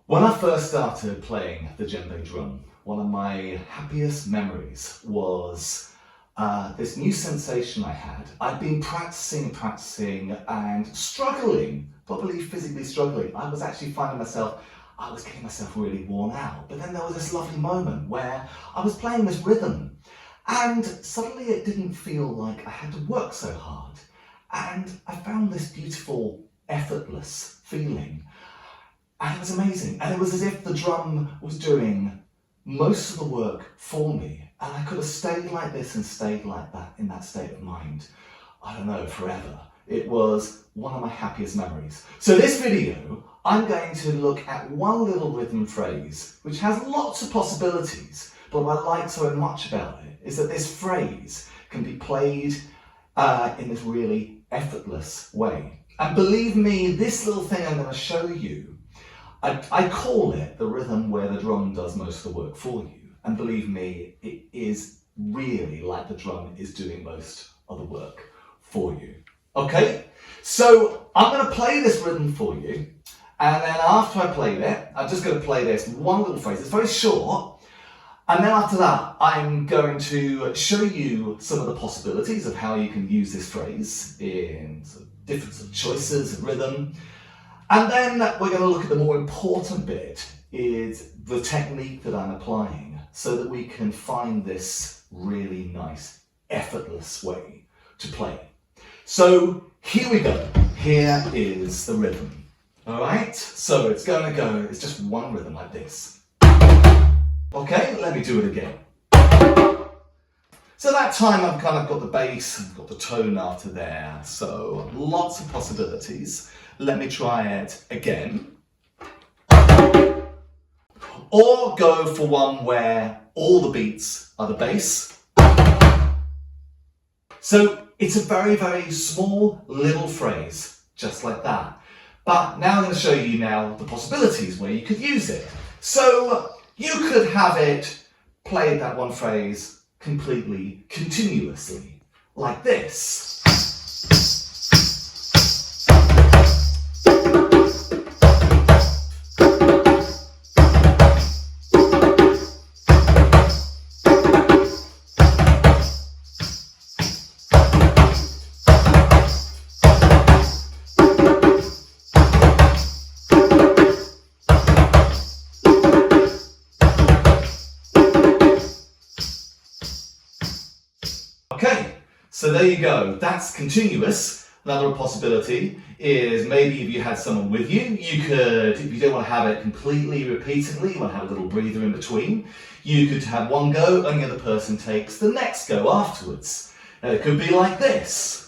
When I first started playing the djembe drum, one of my happiest memories was this new sensation I had. I'd been practicing and struggling, probably physically struggling. I was actually finding myself, I was getting myself really worn out. But then there was this lovely moment where I was playing this rhythm and suddenly it didn't feel like I had to work so hard. And I found this beautiful, effortless feeling. And it was amazing. And it was as if the drum was doing most of the work for me. And I could have stayed like this and stayed like that in that state of mind, I don't know, forever. It was one of my happiest memories. So this video, I'm going to look at one little rhythm phrase, which has lots of possibilities. But what I like so much about it is that this phrase can be played in this really effortless way. And believe me, this little thing I'm going to show you, I call it the rhythm where the drum does most of the work for you. And believe me, it is really like the drum is doing most of the work for you. Okay, so I'm going to play this rhythm for you. And then after I played it, I'm just going to play this one little phrase. It's very short. And then after that, I'm going to show you some of the possibilities of how you can use this phrase in different sort of choices of rhythm. And then we're going to look at the more important bit, is the technique that I'm applying so that we can find this really nice, effortless way to play. So here we go. Here is the rhythm. All right, so it's going to go, it's just one rhythm like this. Okay, let me do it again. So that time I've kind of got the bass and got the tone after there, so lots of possibilities. Let me try it again. Or go for one where all the beats are the bass. So it's a very, very small little phrase, just like that. But now I'm going to show you now the possibilities where you could use it. So you could have it played, that one phrase, completely, continuously, like this. Okay, so there you go. That's continuous. Another possibility is maybe if you had someone with you, you could, if you don't want to have it completely repeatedly, you want to have a little breather in between, you could have one go and the other person takes the next go afterwards. Now it could be like this.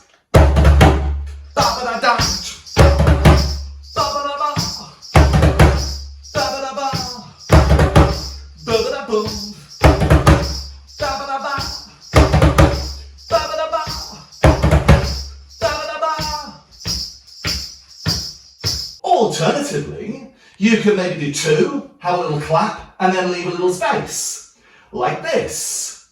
Alternatively, you could maybe do two, have a little clap, and then leave a little space, like this.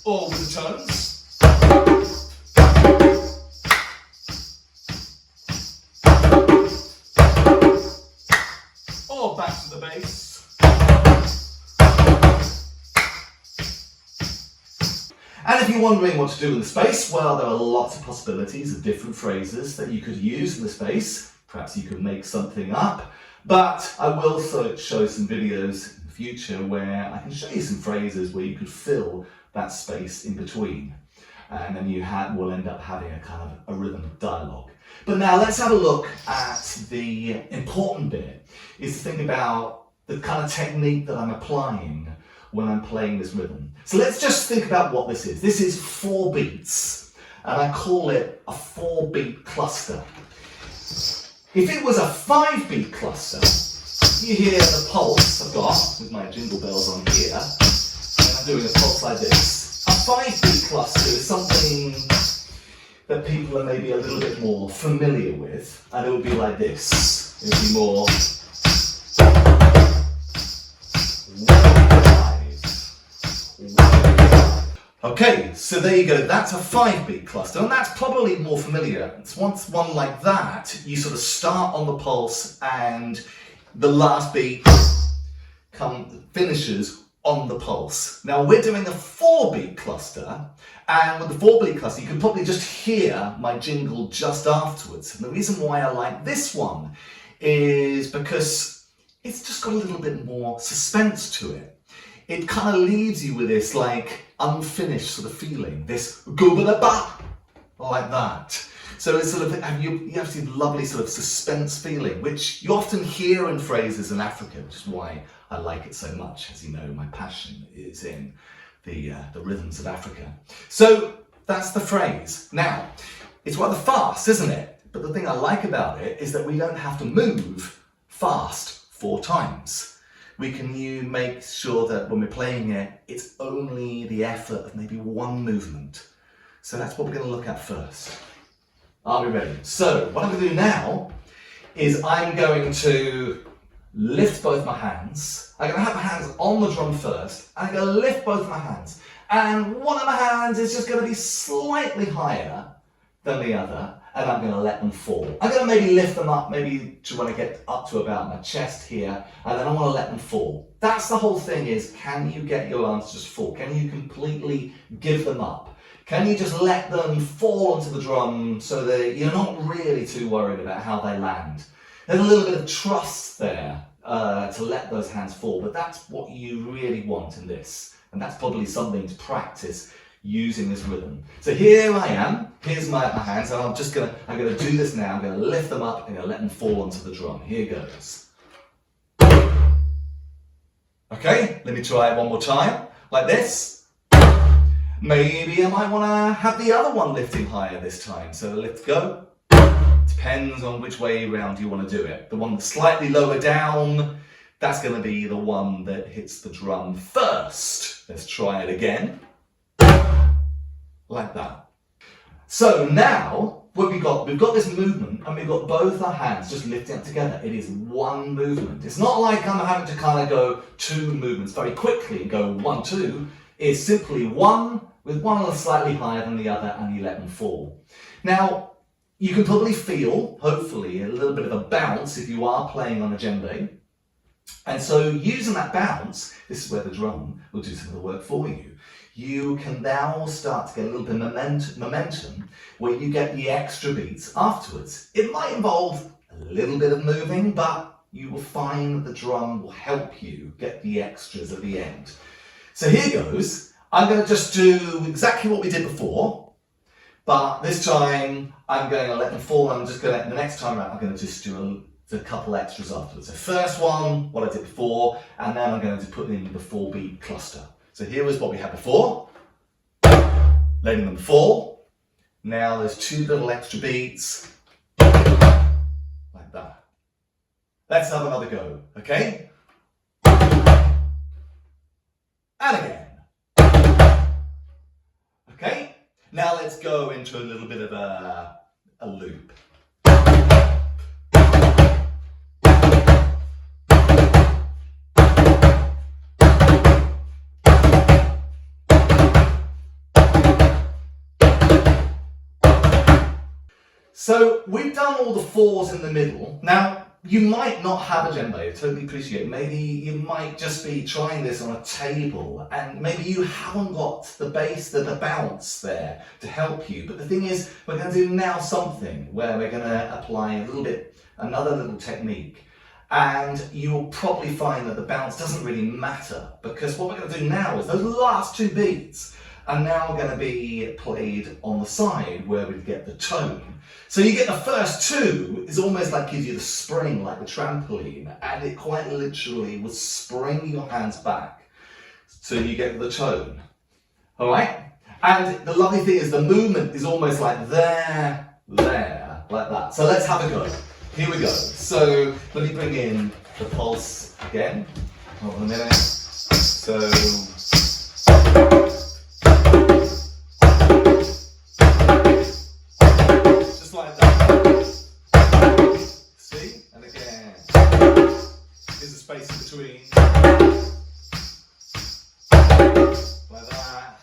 Or with the tones. Or back to the bass. And if you're wondering what to do in the space, well, there are lots of possibilities of different phrases that you could use in the space. Perhaps you could make something up, but I will show some videos in the future where I can show you some phrases where you could fill that space in between. And then you will end up having a kind of a rhythm dialogue. But now let's have a look at the important bit, is to think about the kind of technique that I'm applying when I'm playing this rhythm. So let's just think about what this is. This is 4 beats, and I call it a 4-beat cluster. If it was a 5-beat cluster, you hear the pulse I've got with my jingle bells on here, and I'm doing a pulse like this. A 5-beat cluster is something that people are maybe a little bit more familiar with, and it would be like this. It would be more Okay, so there you go, that's a 5-beat cluster, and that's probably more familiar. It's once one like that, you sort of start on the pulse and the last beat finishes on the pulse. Now we're doing a 4-beat cluster, and with the 4-beat cluster you can probably just hear my jingle just afterwards. And the reason why I like this one is because it's just got a little bit more suspense to it. It kind of leaves you with this like unfinished sort of feeling, this gooba-da-ba, like that. So it's sort of, you have this lovely sort of suspense feeling, which you often hear in phrases in Africa, which is why I like it so much. As you know, my passion is in the rhythms of Africa. So that's the phrase. Now, it's rather fast, isn't it? But the thing I like about it is that we don't have to move fast 4 times. We can make sure that when we're playing it, it's only the effort of maybe 1 movement. So that's what we're going to look at first. Are we ready? So what I'm going to do now is I'm going to lift both my hands. I'm going to have my hands on the drum first. I'm going to lift both my hands. And one of my hands is just going to be slightly higher than the other. And I'm going to let them fall. I'm going to maybe lift them up, maybe to when I get up to about my chest here, and then I want to let them fall. That's the whole thing is, can you get your arms to just fall? Can you completely give them up? Can you just let them fall onto the drum so that you're not really too worried about how they land? There's a little bit of trust there to let those hands fall, but that's what you really want in this. And that's probably something to practice using this rhythm. So here I am, here's my hands, and I'm gonna do this now. I'm gonna lift them up and I'm gonna let them fall onto the drum. Here goes. Okay, let me try it one more time, like this. Maybe I might wanna have the other one lifting higher this time. So let's go. Depends on which way around you wanna do it. The one that's slightly lower down, that's gonna be the one that hits the drum first. Let's try it again. Like that. So now what we've got this movement, and we've got both our hands just lifting up together. It is 1 movement. It's not like I'm having to kind of go 2 movements very quickly and go 1, 2. It's simply 1 with one slightly higher than the other, and you let them fall. Now you can probably feel, hopefully, a little bit of a bounce if you are playing on a djembe. And so using that bounce, this is where the drum will do some of the work for you. You can now start to get a little bit of momentum where you get the extra beats afterwards. It might involve a little bit of moving, but you will find that the drum will help you get the extras at the end. So here goes. I'm going to just do exactly what we did before, but this time I'm going to let them fall. The next time around, I'm going to just do a couple extras afterwards. So first one, what I did before, and then I'm going to put in the 4-beat cluster. So here was what we had before, letting them fall. Now there's 2 little extra beats, like that. Let's have another go, okay? And again. Okay, now let's go into a little bit of a loop. So we've done all the 4s in the middle. Now, you might not have a djembe, I totally appreciate it. Maybe you might just be trying this on a table, and maybe you haven't got the bass, the bounce there to help you. But the thing is, we're going to do now something where we're going to apply another little technique. And you'll probably find that the bounce doesn't really matter, because what we're going to do now is those last 2 beats are now going to be played on the side where we get the tone. So you get the first 2, it's almost like gives you the spring, like the trampoline, and it quite literally will spring your hands back so you get the tone. All right? And the lovely thing is the movement is almost like there, like that. So let's have a go. Here we go. So let me bring in the pulse again. Hold on a minute. So just like that. See? And again. Here's the space in between. Like that.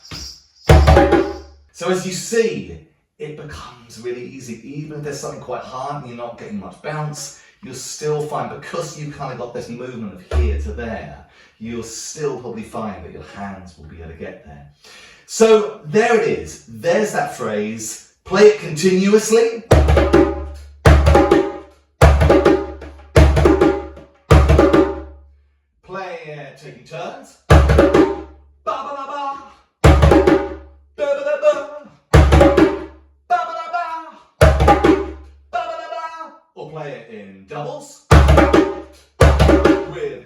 So as you see, it becomes really easy. Even if there's something quite hard and you're not getting much bounce, you'll still find, because you've kind of got this movement of here to there, you'll still probably find that your hands will be able to get there. So there it is. There's that phrase. Play it continuously. Play it taking turns. Ba ba ba ba. Ba ba ba ba. Ba ba ba ba. Ba ba ba. Or play it in doubles. With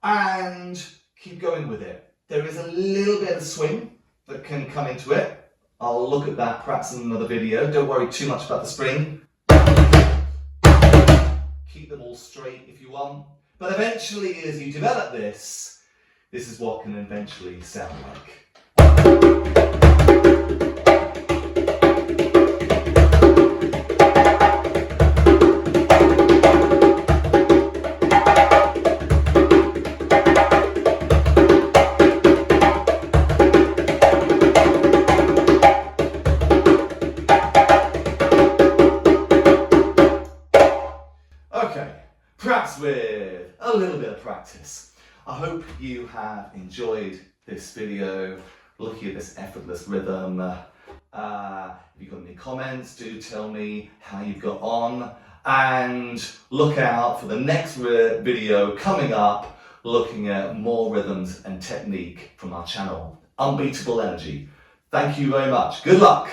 and keep going with it. There is a little bit of swing that can come into it. I'll look at that perhaps in another video. Don't worry too much about the spring. Keep them all straight if you want. But eventually, as you develop this, this is what can eventually sound like. Okay, perhaps with a little bit of practice. I hope you have enjoyed this video, looking at this effortless rhythm. If you've got any comments, do tell me how you've got on, and look out for the next video coming up, looking at more rhythms and technique from our channel, Unbeatable Energy. Thank you very much. Good luck.